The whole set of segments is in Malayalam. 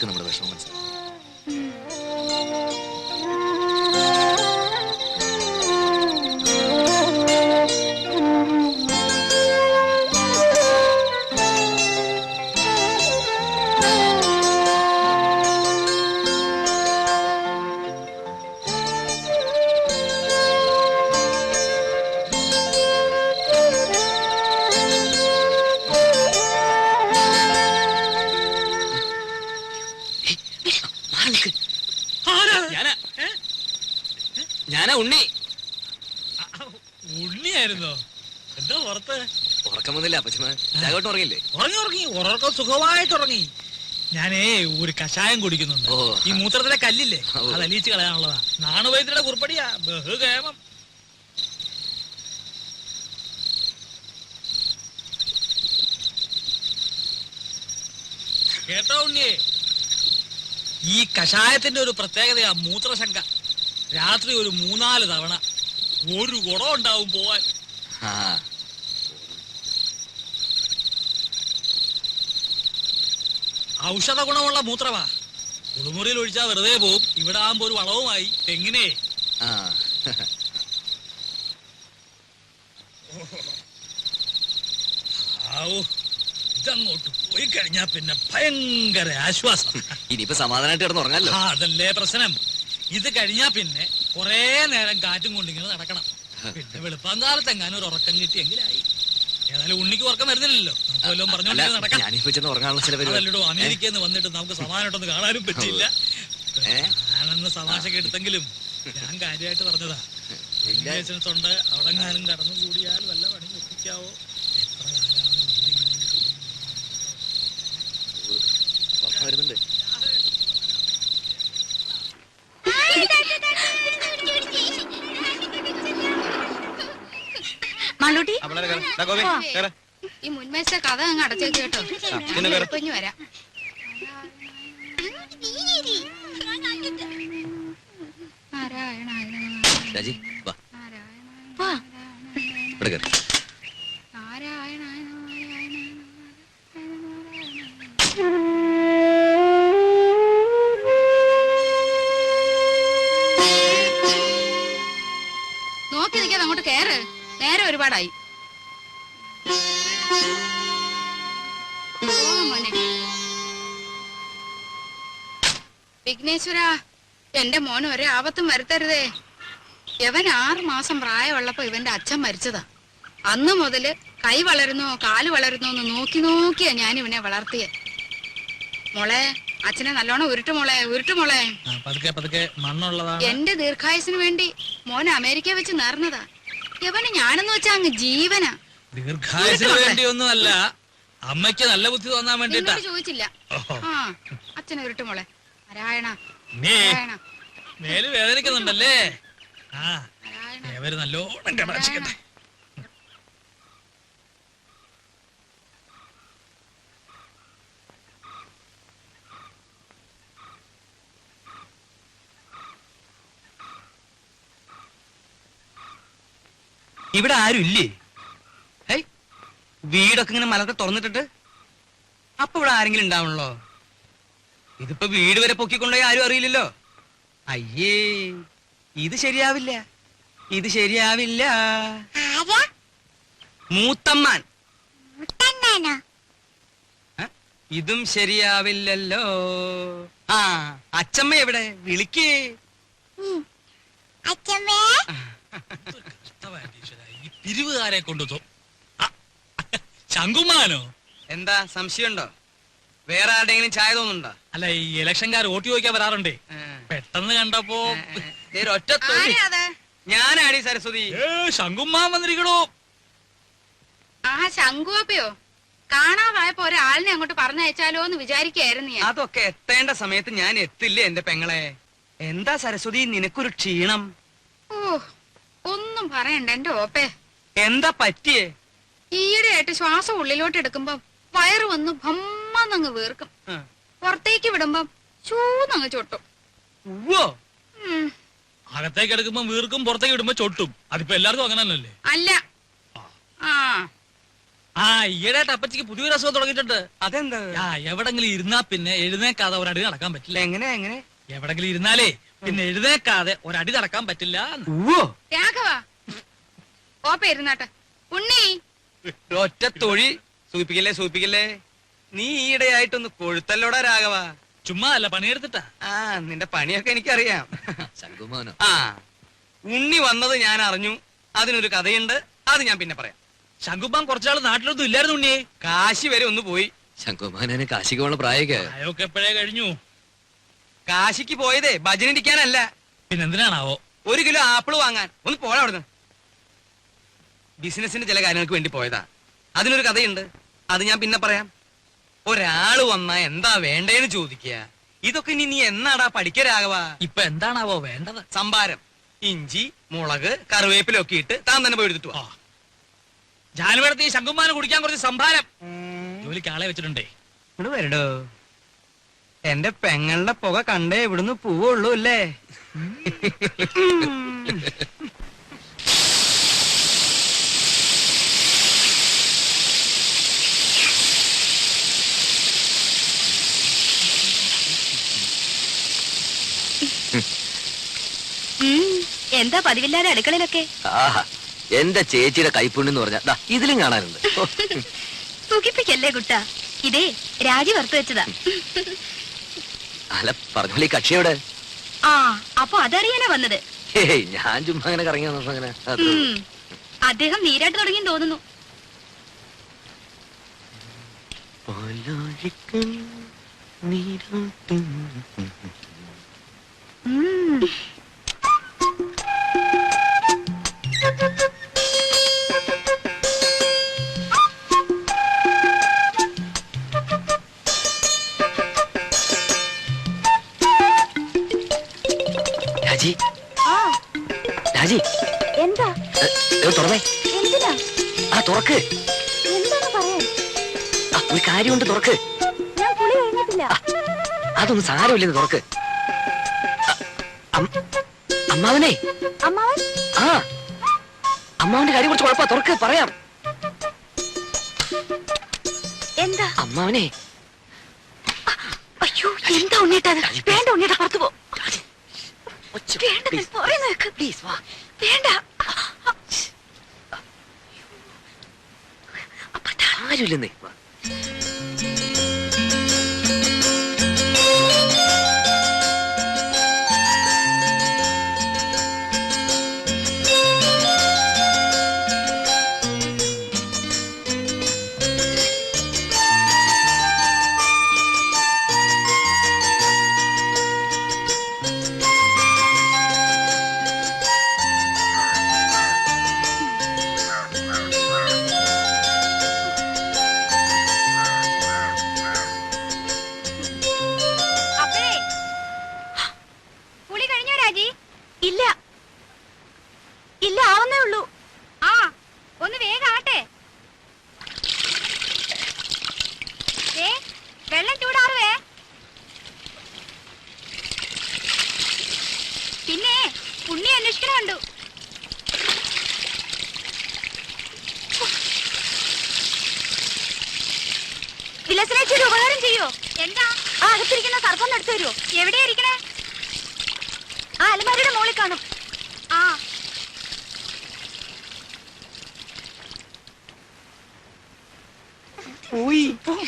അവൾക്ക് നമ്മുടെ വിഷമം മനസ്സിലാവും. ഞാനാ ഉണ്ണി. ഉണ്ണിയായിരുന്നോ? എന്താ പുറത്ത്? ഉറക്കം വന്നില്ല അപ്പച്ചമ്മ. രാഘവട്ടം ഉറങ്ങില്ലേ? ഉറങ്ങി ഉറക്കം സുഖമായിട്ട് ഉറങ്ങി. ഞാനേ ഒരു കഷായം കുടിക്കുന്നുണ്ട്. ഈ മൂത്രത്തിലെ കല്ലില്ലേ, അത് അലിയിച്ച് കളയാനുള്ളതാ. നാണുവൈദ്യരുടെ കുറിപ്പടിയാ, ബഹുകേമം. കേട്ടോ ഉണ്ണിയെ, ഈ കഷായത്തിന്റെ ഒരു പ്രത്യേകതയാ മൂത്രശങ്ക. രാത്രി ഒരു 3-4 തവണ. ഒരു ഗുണം ഉണ്ടാവും പോവാൻ. ഔഷധ ഗുണമുള്ള മൂത്രമാ. കുളിമുറിയിൽ ഒഴിച്ചാൽ വെറുതെ പോവും. ഇവിടെ ആകുമ്പോ ഒരു വളവുമായി. എങ്ങനെ ഇതങ്ങോട്ട് പോയി കഴിഞ്ഞാ പിന്നെ ഭയങ്കര ആശ്വാസം. ഇനിയിപ്പോ സമാധാനമായിട്ട് കിടന്ന് ഉറങ്ങാലോ. അതല്ലേ പ്രശ്നം. ഇത് കഴിഞ്ഞാ പിന്നെ കൊറേ നേരം കാറ്റും കൊണ്ടിങ്ങനെ നടക്കണം. പിന്നെ വെളുപ്പാങ്കാലത്തെങ്ങാനും ഒരു ഉറക്കം കിട്ടിയെങ്കിലായി. ഏതായാലും ഉണ്ണിക്ക് ഉറക്കം വരുന്നില്ലല്ലോ. നമുക്ക് വല്ലതും പറഞ്ഞോണ്ട് നടക്കാം. അതല്ലടോ, അമേരിക്കയിൽ നിന്ന് വന്നിട്ട് നമുക്ക് സമാധാനമായിട്ടൊന്ന് കാണാനും പറ്റിയില്ല. ഞാനെന്ന് തമാശക്ക് എടുത്തെങ്കിലും ഞാൻ കാര്യമായിട്ട് പറഞ്ഞതാ. റിലേഷൻസ് ഉണ്ട്. അവിടെങ്ങാനും കടന്നു കൂടിയാൽ വല്ല പണി ഒപ്പിക്കാവോ? എത്ര കാലമാണ് വരുന്നുണ്ട്. ഈ മുൻമേശ കഥ അങ്ങ് അടച്ചേക്ക് കേട്ടോ. ഇനി വരാം. രാജി വാ. നോക്കി നിൽക്കാതെ അങ്ങോട്ട് കേറ്. നേരെ ഒരുപാടായി. വിഘ്നേശ്വര, എന്റെ മോന് ഒരേ ആപത്തും വരുത്തരുതേ. ഇവൻ 6 മാസം പ്രായമുള്ളപ്പോ ഇവന്റെ അച്ഛൻ മരിച്ചതാ. അന്ന് മുതല് കൈ വളരുന്നോ കാല് വളരുന്നോ എന്ന് നോക്കി നോക്കിയാ ഞാൻ ഇവനെ വളർത്തിയെ. മോളെ, അച്ഛനെ നല്ലോണം ഉരുട്ടുമോളെ, ഉരുട്ടുമോളെ. എന്റെ ദീർഘായുസിന് വേണ്ടി മോനെ അമേരിക്ക വെച്ച് നേർന്നതാ. ഇവന് ഞാനെന്ന് വെച്ചാ അങ്ങ് ജീവനാ. ദീർഘായുസിന് വേണ്ടിയൊന്നുമല്ല, അമ്മയ്ക്ക് നല്ല ബുദ്ധി തോന്നാൻ വേണ്ടിട്ടാ. ചോദിച്ചില്ല. ആ, അച്ഛനെ ഉരുട്ടുമോളെ. നാരായണ, മേല് വേദനിക്കുന്നുണ്ടല്ലേ? ആ, നല്ലോണം കടാക്ഷിക്കട്ടെ. ഇവിടെ ആരും ഇല്ലേ? വീടൊക്കെ ഇങ്ങനെ മലത്തെ തുറന്നിട്ടിട്ട് അപ്പൊ ഇവിടെ ആരെങ്കിലും ഉണ്ടാവണല്ലോ. ഇതിപ്പോ വീട് വരെ പൊക്കിക്കൊണ്ടുപോയി ആരും അറിയില്ലല്ലോ. അയ്യേ, ഇത് ശരിയാവില്ല, ഇത് ശരിയാവില്ല. മൂത്തമ്മാൻ. ഇതും ശരിയാവില്ലല്ലോ. ആ, അച്ചമ്മ എവിടെ? വിളിക്കേ. പിരിവുകാരെ കൊണ്ടു ശങ്കുമാനോ? എന്താ സംശയമുണ്ടോ? വേറെ ആരുടെങ്കിലും ചായ തോന്നുന്നുണ്ടോ? അല്ല, ഈ ഇലക്ഷൻകാർ വോട്ട് ചോദിക്കാൻ വരാറുണ്ടേ. പെട്ടെന്ന് കണ്ടപ്പോ ഒറ്റ ഞാനാടി സരസ്വതി. ശങ്കുമാൻ വന്നിരിക്കണോ? ആ, ശങ്കുവപ്പയോ? കാണാതായപ്പോ ഒരാളിനെ അങ്ങോട്ട് പറഞ്ഞയച്ചാലോ എന്ന് വിചാരിക്കായിരുന്നു. അതൊക്കെ എത്തേണ്ട സമയത്ത് ഞാൻ എത്തില്ലേ എന്റെ പെങ്ങളെ. എന്താ സരസ്വതി നിനക്കൊരു ക്ഷീണം? ഓ, ഒന്നും പറയണ്ട എന്റെ ഓപ്പേ. എന്താ പറ്റിയേ? ഈയിടെയായിട്ട് ശ്വാസം ഉള്ളിലോട്ട് എടുക്കുമ്പോ വയറ് വന്ന് ഭമ്മന്നങ്ങ് വീർക്കും. പുറത്തേക്ക് വിടുമ്പം ചൂന്നങ്ങ് ചൊട്ടും. അകത്തേക്ക് എടുക്കുമ്പോ വീർക്കും, പുറത്തേക്ക് വിടുമ്പോ ചൊട്ടും. അതിപ്പോ എല്ലാവർക്കും അങ്ങനെ തന്നെയല്ലേ? അല്ല. ആ, ആ ഈയിടെ അപ്പച്ചിക്ക് പുതിയൊരു അസുഖം തുടങ്ങിയിട്ടുണ്ട്. അതെന്താ? ആ എവിടെങ്കിലും ഇരുന്നാ പിന്നെ എഴുന്നേക്കാതെ ഒരടി നടക്കാൻ പറ്റില്ല. എങ്ങനെ എങ്ങനെ? എവിടെങ്കിലും ഇരുന്നാലേ പിന്നെ എഴുന്നേക്കാതെ ഒരടി നടക്കാൻ പറ്റില്ല. രാഘവ ഓപ്പ ഇരുന്നാട്ടെ. ഉണ്ണി ഒറ്റ തൊഴി സൂപ്പിക്കല്ലേ. നീ ഈയിടെയായിട്ടൊന്ന് കൊഴുത്തല്ലോടാ രാഘവ. ചുമ്മാ അല്ല പണിയെടുത്തിട്ടാ. ആ നിന്റെ പണിയൊക്കെ എനിക്കറിയാം. ശങ്കുമോനോ? ആ ഉണ്ണി വന്നത് ഞാൻ അറിഞ്ഞു. അതിനൊരു കഥയുണ്ട്, അത് ഞാൻ പിന്നെ പറയാം. ശങ്കുമാൻ കുറച്ചാള് നാട്ടിലൊന്നും ഇല്ലായിരുന്നു ഉണ്ണിയെ. കാശി വരെ ഒന്ന് പോയി. ശങ്കുമാനെ കാശിക്ക് പോണ പ്രായൊക്കെ അയൊക്കെ എപ്പോഴേ കഴിഞ്ഞു. കാശിക്ക് പോയതേ ഭജനിരിക്കാനല്ല, പിന്നെന്തിനാണാവോ? 1 കിലോ ആപ്പിള് വാങ്ങാൻ. ഒന്ന് പോടാ അവിടുന്ന്. ബിസിനസിന്റെ ചില കാര്യങ്ങൾക്ക് വേണ്ടി പോയതാ. അതിനൊരു കഥയുണ്ട്, അത് ഞാൻ പിന്നെ പറയാം. ഒരാള് വന്നാ എന്താ വേണ്ടേന്ന് ചോദിക്കുക. ഇതൊക്കെ ഇനി നീ എന്നാടാ പഠിക്കരാകവാ? ഇപ്പൊ എന്താണാവോ വേണ്ടത്? സംഭാരം, ഇഞ്ചി, മുളക്, കറിവേപ്പിലൊക്കെ ഇട്ട് താൻ തന്നെ പോയി എടുത്തിട്ട് വാ. ജാനുവടത്തി ശങ്കുമാന് കുടിക്കാൻ കുറച്ച് സംഭാരം. ജോലിക്ക് ആളെ വെച്ചിട്ടുണ്ടേ. ഇങ്ങോട്ട് വരടോ. എന്റെ പെങ്ങളുടെ പുക കണ്ടേ ഇവിടുന്ന് പോവുള്ളൂ അല്ലേ? എന്താ പതിവില്ലാതെ അടുക്കളയിലൊക്കെ? ആഹാ എന്റെ ചേച്ചിയുടെ കൈപ്പുണ്യെന്ന് പറഞ്ഞാ ഇതിലും കാണാനുണ്ട്. സുഖിപ്പിക്കല്ലേ കുട്ട. ഇതേ രാജി വറുത്തു വെച്ചതാ. അല്ല പറഞ്ഞോളി കക്ഷിയോടെ. ആ അപ്പൊ അതറിയാനാ വന്നത്. ഞാൻ ചുമ്മാ അങ്ങനെ കറങ്ങി വന്നപ്പോ അങ്ങനെ അദ്ദേഹം നീരാട്ട് തുടങ്ങി തോന്നുന്നു. രാജി രാജി എന്താ തുറന്നേ. എന്തിനാ? ആ തുറക്ക്. എന്താണ് പറയാൻ? ഒരു കാര്യമുണ്ട്, തുറക്ക്. ഞാൻ കുളി കഴിഞ്ഞിട്ടില്ല. അതൊന്നും സാരമില്ലെന്ന് തുറക്ക്. അമ്മാവനെ. അമ്മാവൻ? ആ അമ്മാവന്റെ കാര്യം കുറച്ച് കുഴപ്പ. തുറക്ക്, പറയാം. എന്താ? അമ്മാവനെ. അയ്യോ എന്താ ഉണ്ണിട്ടത്? വേണ്ട ഉണ്ണിയുടെ പുറത്തു പോ. വേണ്ട ആരുമില്ലെന്നേ. ഇല്ല ഇല്ല ആവുന്നേ ഉള്ളൂ. ആ ഒന്ന് വേഗാട്ടെ. വെള്ളം ചൂടാറുവേ. പിന്നെ ഉണ്ണി അന്വേഷിക്കണുണ്ടു. വിലസിനേച്ചി ഒരു ഉപകാരം ചെയ്യോ? എന്താ? ആ അകത്തിരിക്കുന്ന സർപ്പം എടുത്തു തരുമോ? എവിടെയാ ഇരിക്കണേ? ആ അലമാരയുടെ മുകളിൽ കാണും. ആ പോയി. പോവാൻ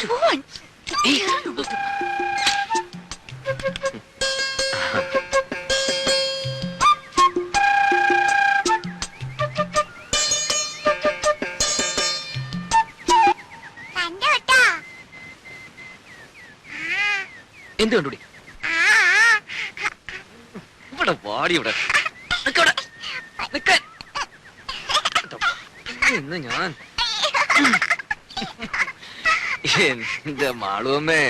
പോവാൻ. എന്ത് കണ്ടുപിടി? ഇവിടെ വാടി. ഇവിടെ ഇന്ന് ഞാൻ എന്റെ മാളുവമ്മേ